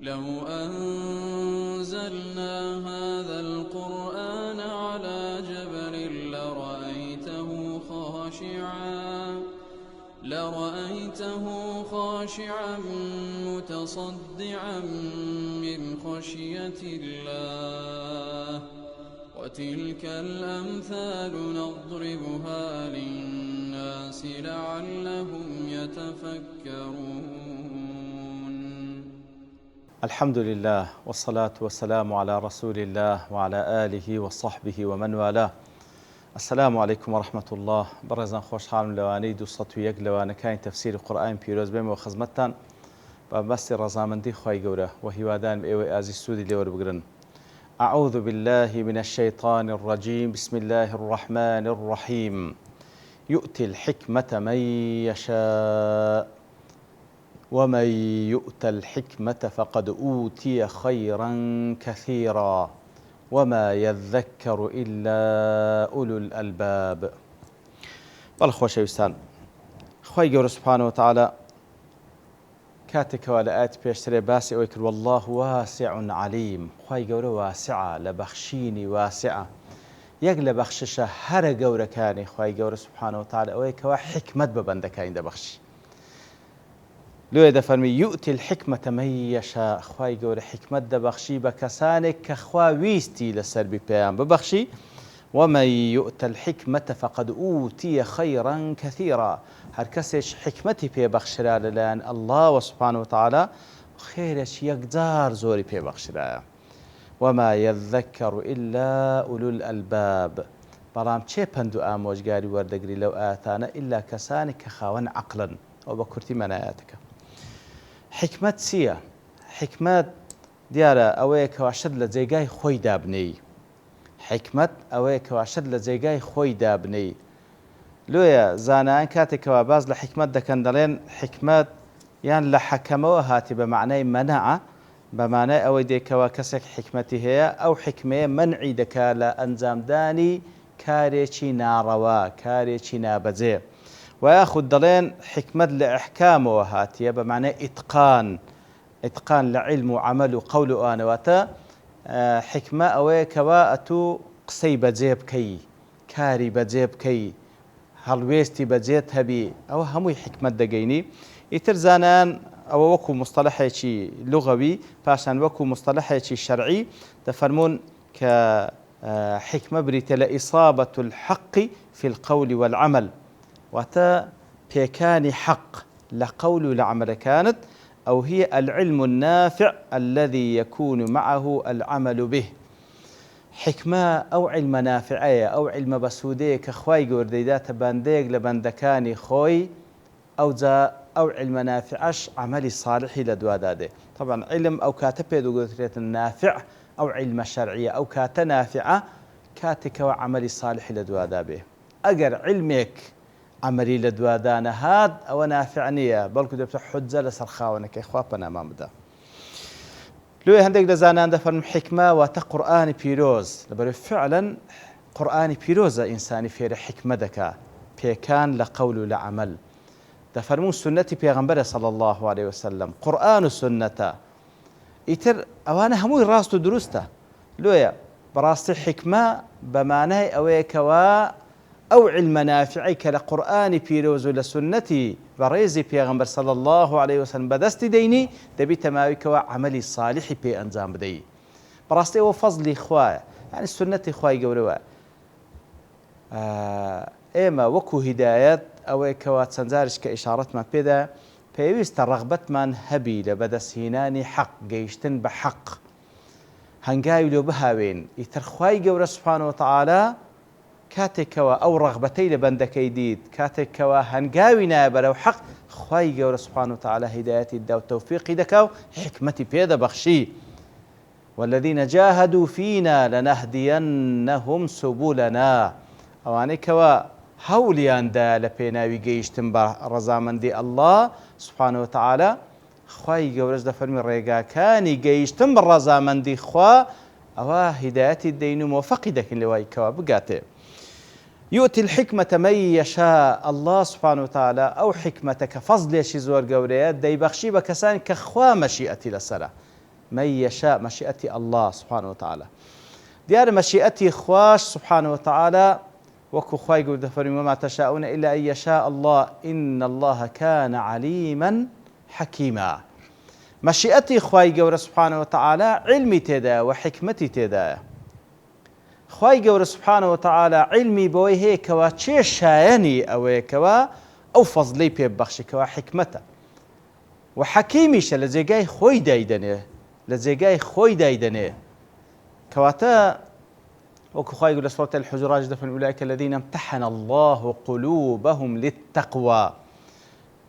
لو أنزلنا هذا القرآن على جبل لرأيته خاشعا متصدعا من خشية الله وتلك الأمثال نضربها للناس لعلهم يتفكرون. الحمد لله والصلاة والسلام على رسول الله وعلى آله وصحبه ومن والاه. السلام عليكم ورحمة الله. برزان خوش حالم لواني 201 لوانه كاين تفسير قرآن بيروز بهم وخزمتان بابست رزامندي خوي گوره وهيوادان بأيوة آزي السودي لور بقرن. أعوذ بالله من الشيطان الرجيم. بسم الله الرحمن الرحيم. يؤتي الحكمة من يشاء ومن يؤت الحكمة فقد أوتي خيرا كثيرا وما يذكر إلا أولو الألباب. والخوش يستان خوي جور سبحانه وتعالى كاتك ولآت بيشتري باسي ويكر والله واسع عليم. خوي جور واسعة لبخشيني واسعة يقل بخششة هر جور كاني خوي جور سبحانه وتعالى ويكوا حكمة ببندكاين دبخشي لو دفرمي يؤتي الحكمة من يشاء. خوای گەورە حکمت دەبەخشی بە کەسانێک کە خوا ویستی لەسەر بپێیان ببەخشی. ومن يؤت الحكمة فقد أوتي خيرا كثيرا. هەر کەسێک حکمەتی پێبەخشرا لەلایەن الله سبحانه وتعالى خێرێک یەکجار زۆری پێبەخشرایە. وما يذكر إلا أولو الألباب. بەڵام چێ پند و ئامۆژگاری وەردەگری لەو ئاەتانە ئیلا کەسانێک کە خاوەن عەقڵن. ئەو بە کورتی مەنایەتەکە. حکمت چییە؟ حکمت دیارە ئەوەیە کەواشت لە جێگای خۆی دابنەی. حکمت ئەوەیە کەواشت لە جێگای خۆی دابنەی. لۆیە زانایان کاتێکەوە باز لە حکمت دەکەن دەڵێن حکمت یان لە حەکەمەوە هاتی بە معنای مەنەعە بە معنای ئەوەی دێکەوە کەسێک حکمەتی هەیە ئەو حکمەیە مەنعی دەکا لە ئەنجامدانی کارێکی ناڕەوا کارێکی نابەجێ. وياخذ دلين حكمة لإحكام وهاتية بمعنى إتقان لعلم وعمل وقول وآن واتا حكمة أوي كواءتو قصي بجيب كي كاري بجيب كي هلويستي بجيت هبي أو هموي حكمة دقيني يترزانان أو وكو مصطلحي شي لغوي باشان وكو مصطلحي شي شرعي تفرمون كحكمة بريت لإصابة الحق في القول والعمل واتا بيكاني حق لقول لعمل كانت أو هي العلم النافع الذي يكون معه العمل به. حكمة أو علم نافعية أو علم بسودية كخواي قورديدات بانديق لبندكاني خوي أو علم نافعش عملي صالحي لدواداده. طبعا علم أو كاتبه دوغوثرية النافع أو علم شرعية أو كات نافعة كاتك وعملي صالحي لدوادابه. أجر علمك عملي لدوادانە هاد ئەوە نافعنیە بەڵکو دەبێتە حجە لەسەر خاوەنەکەی خوا پەنامان بدە. لێ هەندێک دەزانان دەفەرمون حکمە واتە قورئانی پیرۆز لەبەرەوەی فعلا قورئانی پیرۆزە ئینسانی فێرە حکمە دەکا پێکان لە قەول و لە عەمەل. دەفەرمون سنەتی پێغەمبەرە صلی الله عليه وسلم قورئان و سنەتە ئیتر ئەوانە هەمووی ڕاست و دروستە. لێیە بەڕاستی حکمە بە مانای ئەوەیەکەوە أو علم نافعي كالقرآن بيروز لسنتي بريزي بيغمبر صلى الله عليه وسلم بدست ديني دبي تماويك وعملي صالح بي أنزام بدي براستي وفضلي خوايا يعني السنة خواي قولوا إما وكو هدايات أو كوات سنزارش كإشارة ما بدا بيويست الرغبة من هبي لبدس هناني حق جيشتن بحق هنقايو لو بهاوين يترخواي قول سبحانه وتعالى كاتكوا أو رغبتي لبندكي ديد كاتكوا هنقاوي نابر أو حق خواي قول سبحانه وتعالى هدايتي الدا والتوفيق دكاو حكمتي بيدا بخشي والذين جاهدوا فينا لنهدينهم سبلنا أواني كوا هوليان دا لبيناوي جيشتن برزامندي الله سبحانه وتعالى خواي قول رجل فرمي الرقا كاني جيشتن برزامندي خوا أوا هدايتي الدين موفقي دكين لواي كوا بقاته. يؤتي الحكمة من يشاء. الله سبحانه وتعالى أو حكمتك فضل شي زور قوريات دي بخشي بكسان كخوا مشيئتي لسرة من يشاء مشيئتي الله سبحانه وتعالى ديار مشيئتي خواش سبحانه وتعالى وكو خواي قول دفرين وما تشاءون إلا أن يشاء الله إن الله كان عليما حكيما مشيئتي خواي قول سبحانه وتعالى علمي تدا وحكمتي تدا خواي قول سبحانه وتعالى علمي بوي هيك واتشي شايني أو كوا أو فضلي بيبخشي كوا حكمته وحكيميش لزيقاي خوي دايدنه لزيقاي خوي دايدنه كواتا وكو خواي يقول سورة الحجرات دفن أولئك الذين امتحن الله قلوبهم للتقوى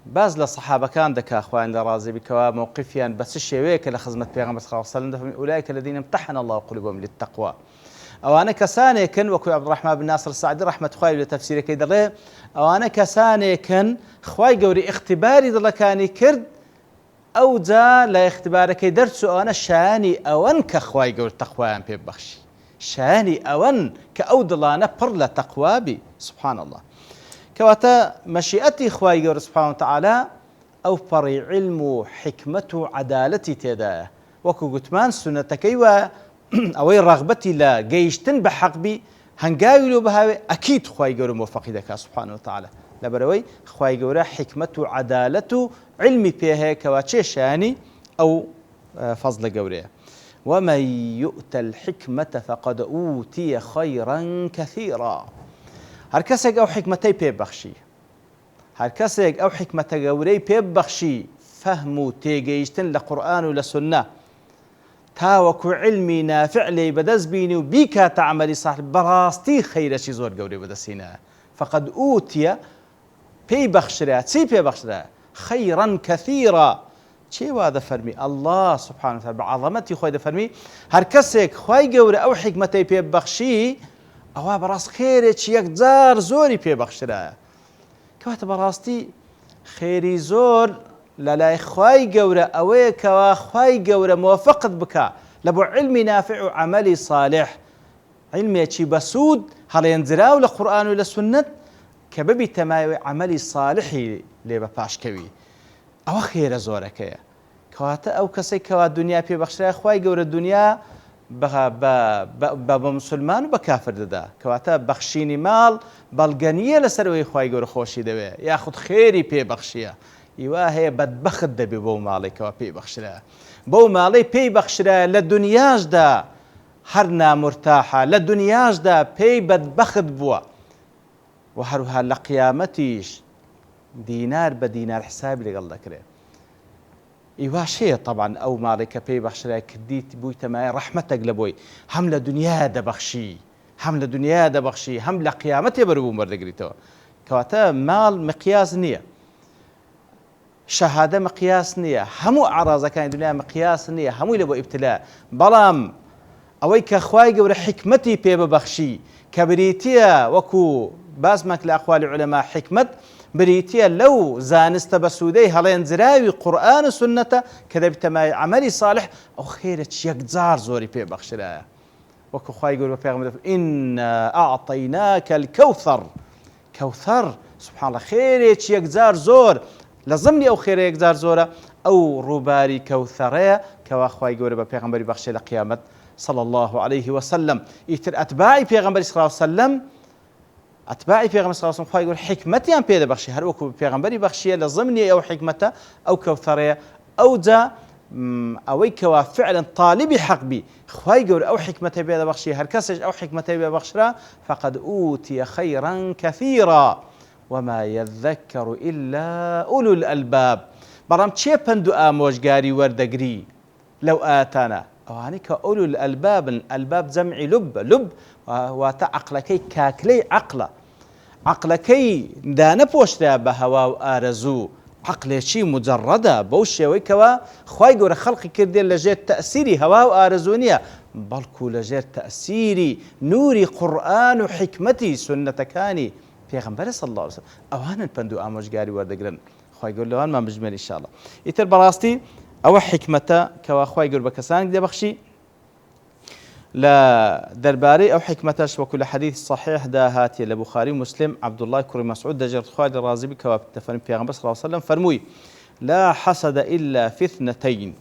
باز للصحابة كان دكا أخوان لرازي بكوا موقفيا بس الشيويك لخزمة بيغمبر صلى الله عليه وسلم دفن أولئك الذين امتحن الله قلوبهم للتقوى أو أنا كساني كن وكو عبد الرحمن بن ناصر السعدي رحمة خواي لتفسير كيدر أو أنا كساني كن خواي قوري اختباري دل كاني كرد أو جا لا اختبارك درس أنا شاني أون كخواي قور تقوى بيبخشي شاني أون كأودلانا برلا تقوى بي سبحان الله كواتا مشيئتي خواي قور سبحانه وتعالى أو فري علم حكمة عدالتي تدا وكو قتمان سنتكي أو رغبتي لا جيشتن بحق بي هنقايلو بها أكيد خواي قور موفقي دكا سبحانه وتعالى لبروي خواي قور حكمة عدالة علمي فيها كواتشيش يعني أو فضل قوريه ومن يؤت الحكمة فقد أوتي خيرا كثيرا هركسك أو حكمتي بيبخشي هركسك أو حكمة قوري بيبخشي فهمو تيجيشتن لقرآن ولسنة تاوكو علمي نافع لي بدز بيني وبيكا تعملي صح براستي خير شي زور قوري بدسينا فقد أوتي بيبخشرا تسي بيبخشرا خيرا كثيرا شي وهذا فرمي الله سبحانه وتعالى بعظمتي خوي فرمي هركسك خوي قوري او حكمتي بيبخشي او براس خيري شي يقدر زوري بيبخشرا كوات براستي خيري زور لا خوي قوري اوي كوا خوي قوري موفقت بك لبو علمي نافع وعملي صالح علمي شي بسود هل ينزراو للقران ولا السنه كببي تماوي عملي صالحي لي باشكوي أو خير زورك كواتا أو كسي كوا دنيا في بخشرا خواي جور الدنيا بمسلمان وبكافر ددا كواتا بخشيني مال بلغنية لسروي خواي جور خوشي دوي ياخذ خيري في بخشية إيوا هي بدبخت دبي بو مالي كوا في بخشرا بو مالي في بخشرا للدنياش دا هرنا مرتاحة للدنياش دا في بدبخت بوا وهروها لقيامتيش دينار بدينار حساب اللي قال لك ايوا شيء طبعا او مالك بي بخشرا كديت بوي تما رحمتك لبوي هم لدنيا دبخشي هم لدنيا دبخشي هم لقيامتي بربو مردقريتو كواتا مال مقياس نيه شهاده مقياس نيه همو اعراض كان دنيا مقياس نيه همو لبو ابتلاء بلام اويك اخواي قبل حكمتي بي بخشي كبريتيا وكو بازمك لاقوال العلماء حكمت بريتيا لو زانست بسودي هلين زراوي قرآن السنة كذا بتما عملي صالح أو خيرت يقزار زوري في بخشرا وكو خواي يقول بفيغم إنا أعطيناك الكوثر كوثر سبحان الله خيرت يقزار زور لازمني أو خير يقزار زورة أو رباري كوثرية كوا خواي يقول بفيغم بخشي لقيامة صلى الله عليه وسلم يتر أتباعي بفيغم صلى الله عليه وسلم أتباعي في غمس خلاص خواي يقول حكمتي أم بيدا بخشي هل وكو في غنبري بخشي لضمني أو حكمته أو كوثرية أو دا أو كوا فعلا طالبي حق بي خواي يقول أو حكمتي بيدا بخشي هل كسج أو حكمتي بيدا بخشرا فقد أوتي خيرا كثيرا وما يذكر إلا أولو الألباب برام تشيبن دعاء موجقاري وردقري لو آتانا أوانيك أولو الألباب الألباب جمعي لب وتعقلكي كاكلي عقلكي دانا بوشتا بهوا وآرزو عقلي شي مجردة بوشي ويكوا خواي قول خلقي كردي لجيت تأثيري هوا وآرزونية بلكو لجيت تأثيري نوري قرآن وحكمتي سنة كاني في غنبري صلى الله عليه وسلم أوانا بندو آموش قاري وردقرن خواي قول لوان ما مجمل إن شاء الله يتر براستي أو حكمته كوا خواي قول بكسان دي بخشي لا درباري أو حكمتش وكل حديث صحيح دا هاتي لبخاري مسلم عبد الله كري مسعود دجر خالد الرازي كوا تفهم في صلى الله عليه وسلم فرموي لا حسد إلا في اثنتين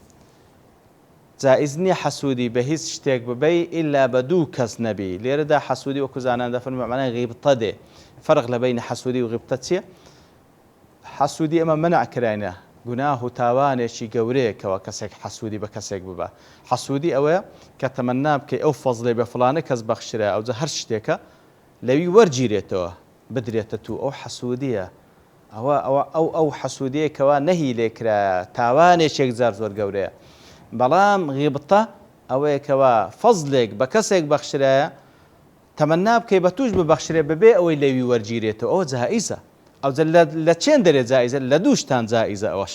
جائز نییە حەسوودی بە هیچ شتێک ببەی ئیلا بە دوو کەس نەبی. لێرەدا حەسوودی وەکو زانان دەفەرمێ معنای غیبتە دێ. فەرق لە بەینی حەسوودی و غیبتە چییە؟ حەسوودی ئەمە منع کراینە، گوناه و تاوانێکی گەورەیەکەوە کەسێک حەسوودی بە کەسێک ببە. حەسوودی ئەوەیە کە تەمەنا بکەی ئەو فەزڵێ بە فڵانە کەس بەخشرا ئەوجا هەر شتێکە لەوی وەرگیرێتەوە بدرێتە تو. ئەو حەسوودیە، ئەو حەسوودیەکەوە نەهی لێکرا، تاوانێکێک زار زۆر گەورەیە. بەڵام غیبتە ئەوەیەکەوە فەزلێک بە کەسێک بەخشرایە تەمەنا بکەی بە توش ببەخشرێ ببێ ئەوەی لەوی وەرگیرێتەوە، ئەوە جائیزە. ئەو لە چێن دەرێت جائیزە؟ لە دوو شتان جائیزە ئەوەش.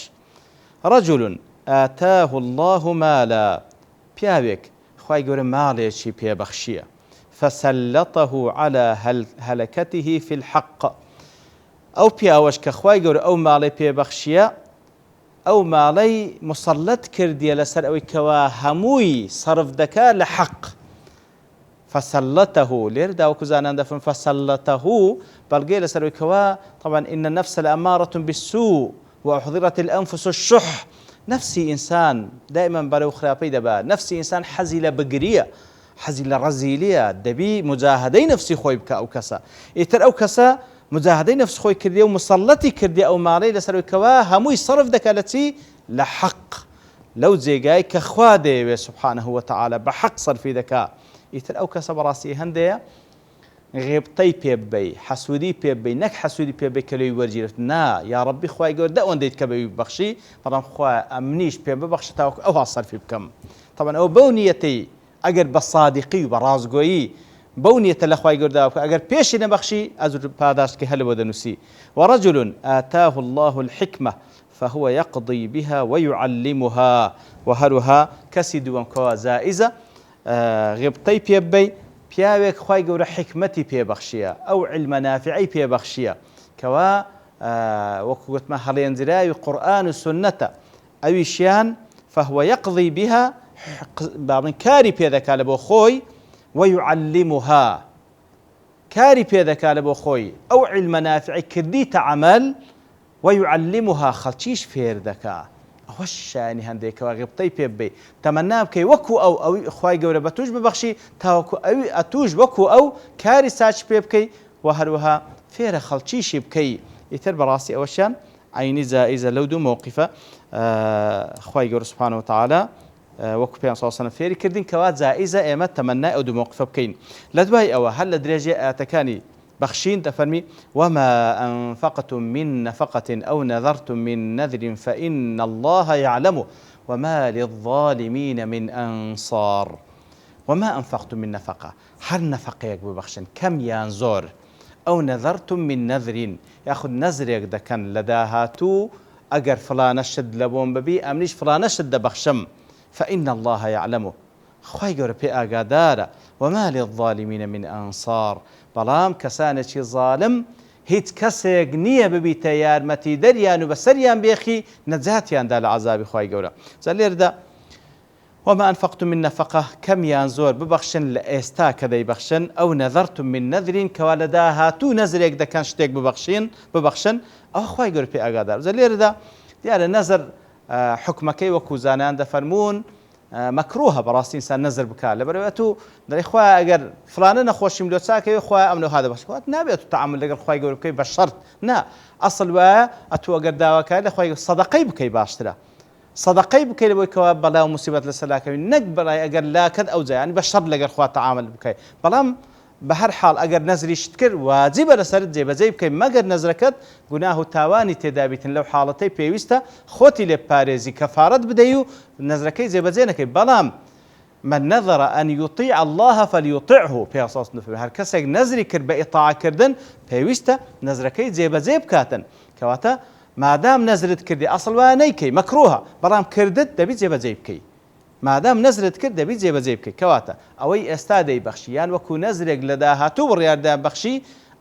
رەجل ئاتاه الله مالا، پیاوێک خوای گەورە ماڵێکی پێبەخشیە، فسلطه على هلكته في الحق. ئەو پیاوەش کە خوای گەورە ئەو ماڵی پێبەخشیە، ئەو ماڵەی مسەلەت کردیە لەسەر ئەوەی کەوا هەمووی سەرف دەکات لە حەق. فسلطه لێرەدا وەکو زانان دەفەرمێن فسلطه بەڵگەی لەسەرەوەی کەوا طبعا إن النفس لأمارة بالسوء وأحضرت الأنفس الشح. نفسی ئینسان دائما بەرەو خراپەی دەبات. نفسی ئینسان حەزی لە بگریە، حەزی لە ڕەزیلیە، دەبی مجاهدەی نفسی خۆی بکە ئەو کەسە. ئیتر ئەو کەسە مجاهدەی نفس خۆی کردی و مسەلەتی کردی ئەو ماڵەی لەسەرەوەی کەوا هەمووی سەرف دەکات لە چی؟ لە حەق، لەو جێگای کە خوا دەیەوێت سبحانه وتعالى بە حەق سەرفی دەکات. ئیتر ئەو کەسە بەڕاستی هەندەیە غیبتەی پێ ببەی، حەسوودی پێ ببەی، نەک حەسوودی پێ ببەی کە لێی وەرگیرێت. نا، یا ڕەبی خوای گەورە ئەوەندەیت کە بەوی ببەخشی، بەڵام خوا ئەمنیش پێ ببەخشە تاوەکو ئەوها سەرفی بکەم. طبعا ئەو بەو نیەتەی ئەگەر بە صادقی و بە ڕازگۆیی بەو نیەتە لە خوای گەورە بکە، ئەگەر پێشی نەبەخشی ئەزر پاداشتکە هەلە بۆ دەنووسی. ورجل آتاه الله الحكمة فهو يقضي بها ويعلمها. وهروها کەسی دووەم کەوا جائزە غیبتەی پێ ببەی، پیاوێک خوای گەورە حکمەتی پێبەخشیە، ئەو علمە نافعەی پێبەخشیە کەوا وەکو گوتمە هەڵێنجراوی قورئان و سنەتە، ئەویشیان فهو يقضي بها باڵین کاری پێ دەکات لە بۆ خۆی، ويعلمها کاری پێ دەکات لە بۆ خۆی ئەو علمە نافعەی کردیتە عەمەل، ويعلمها خەڵکیش فێر دەکات. ئەوەش شایانی هەندێکەوە غیبتەی پێ ببەی، تەمەنا بکەی وەکو ئەوی خوای گەورە بە توش ببەخشی تاوەکو ئەوی ئەتوش وەکو ئەو کاری ساچ پێ بکەی و هەروەها فێرە خەڵکیشی بکەی. ئیتر بەڕاستی ئەوەشیان عینی جائزە لەو دوو مووقیفە خوای گەورە سبحانه وتعالى وەکو پێیان سڵ سەلەم فێری کردین کەوا جائزە ئێمە تەمەنای ئەو دوو مووقیفە بکەین. لە دوای ئەوە هەر لە درێژێ ئاەتەکانی بەخشین دەفەرمی وما أنفقتم من نفقة أو نذرتم من نذر فإن الله يعلمه وما للظالمين من أنصار. وما أنفقتم من نفقة، هر نفقيك ببخشن كم يان زور، أو نذرتم من نذر ياخذ نذرك دكن لداهاتو أجر فلان شد لبون ببي أمنيش فلان شد بخشم فإن الله يعلمه. خوای گەورە پێ ئاگادارە. وما للظالمين من أنصار، بەڵام کەسانێکی ظالم هیچ کەسێک نییە ببیتە یارمەتی دەریان و بەسەریان بێخی نەجاتیاندا لە عەزابی خوای گەورە. جا لێرەدا وما أنفقتم من نفقة کەمیان زۆر ببەخشن لە ئێستا کە دەیبەخشن، ئەو نەذەرتم من نەذرین کەوا لە داهاتوو نەزرێک دەکەن شتێک ببەخشن، ئەوە خوای گەورە پێ ئاگادار. جا لێرەدا دیارە نەزر حکمەکەی وەکو زانایان دەفەرمون مەکروهە بەڕاستی ئینسان نەزر بکات، لەبەرەوەی تو دەڵێ خوای ئەگەر فلانە نەخۆشیم لۆ چاکەوێ خوای ئەم لەوها دەبەخشێت، نابێت تو تەعامل لەگەڵ خوای گەورە بکەی بە شەرت، نا ئەسڵ وایە ئەتو ئەگەر داواکاری لە خوای سەدەقەی بکەی باشترە، سەدەقەی بکەی لەبۆی کەوا بەلا و موسیبەت لەسەر لاکەوی، نەک بەڵای ئەگەر لاکەت ئەو جا ینی بە شەرت لەگەڵ خوا تەعامل بکەی. بەڵام بە هەر حاڵ ئەگەر نەزریشت کرد واجبە لەسەرت جێبەجێ بکەی، مەگەر نەزرەکەت گوناه و تاوانی تێدا بیتن، لەو حاڵەتەی پێویستە خۆتی لێ پارێزی کەفارەت بدەی و نەزرەکەی جێبەجێ نەکەی. بەڵام من نذر أن يطيع الله فليطعه، پێغەمبەر نەفەرمی هەر کەسێک نەزری کرد بە ئیطاعکردن پێویستە نەزرەکەی جێبەجێ بکاتن، کەواتە مادام نەزرت کردی ئەسڵ وایە نەیکەی مەکروهە، بەڵام کردت دەبی جێبەجێ بکەی، مادام نەزرت کرد دەبی جێبەجێ بکەی. کەواتە ئەوەی ئێستا دەیبەخشی یان وەکو نەزرێک لە داهاتوو بڕیاردان بەخشی،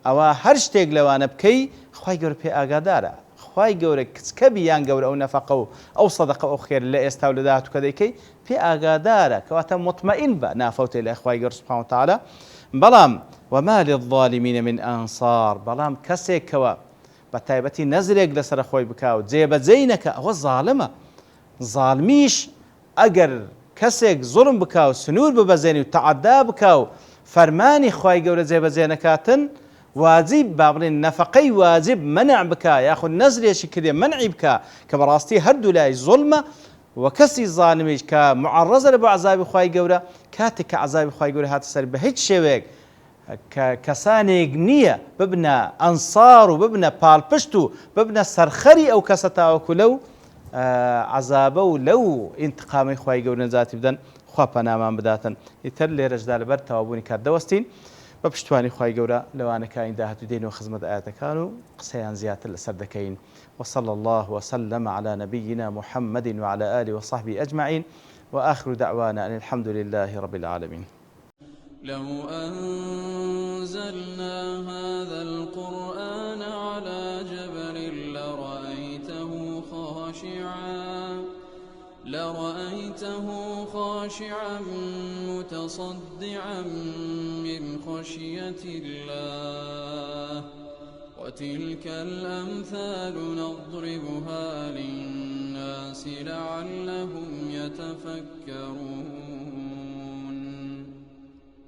ئەوە هەر شتێک لەوانە بکەی خوای گەورە پێ ئاگادارە. خوای گەورە کچکەبی یان گەورە ئەو نەفەقە و ئەو سەدەقە ئەو خێر لە ئێستا و لە داهاتوو کە دەیکەی پێ ئاگادارە، کەواتە مطمئین بە نافەوتێ لە خوای گەورە سبحانه وتعالى. بەڵام وما للظالمين من أنصار، بەڵام کەسێکەوە بە تایبەتی نەزرێک لەسەر خۆی بکاو جێبەجێی نەکە، ئەوە زاڵمە. زاڵمیش ئەگەر کەسێک زوڵم بکا و سنوور ببەزێنی و تەعەدا بکا و فەرمانی خوای گەورە جێبەجێ نەکاتن واجب با بڵێن نەفەقەی واجب منع بکا یاخود نەزرێکی کردێ منعی بکا کە بەڕاستی هەردوو لای زوڵمە و کەسی زانمیش کە معەڕەزە لە بۆ عەزابی خوای گەورە کاتێک کە عەزابی خوای گەورە هاتە سەر بە هیچ شێوەیەک کە کەسانێک نییە ببنە ئەنسار و ببنە پاڵپشت و ببنە سەرخەری ئەو کەسە تاوەکو لەو عەزابە و لەو ئینتقامی خوای گەورە نەجاتی بدەن خوا پەنامان بداتن. ئیتر لێرەشدا لەبەر تەوابوونی کات دەوەستین بە پشتوانی خوای گەورە لەوانە کاین داهاتوو دێنەوە خزمەت ئاەتەکان و قسەیان زیاتر لەسەر دەکەین. وصلى الله وسلم على نبينا محمد وعلى آله وصحبه أجمعين وآخر دعوانا أن الحمد لله رب العالمين. لو أنزلنا هذا القرآن على جبل لرأيته خاشعا متصدعا من خشية الله وتلك الأمثال نضربها للناس لعلهم يتفكرون.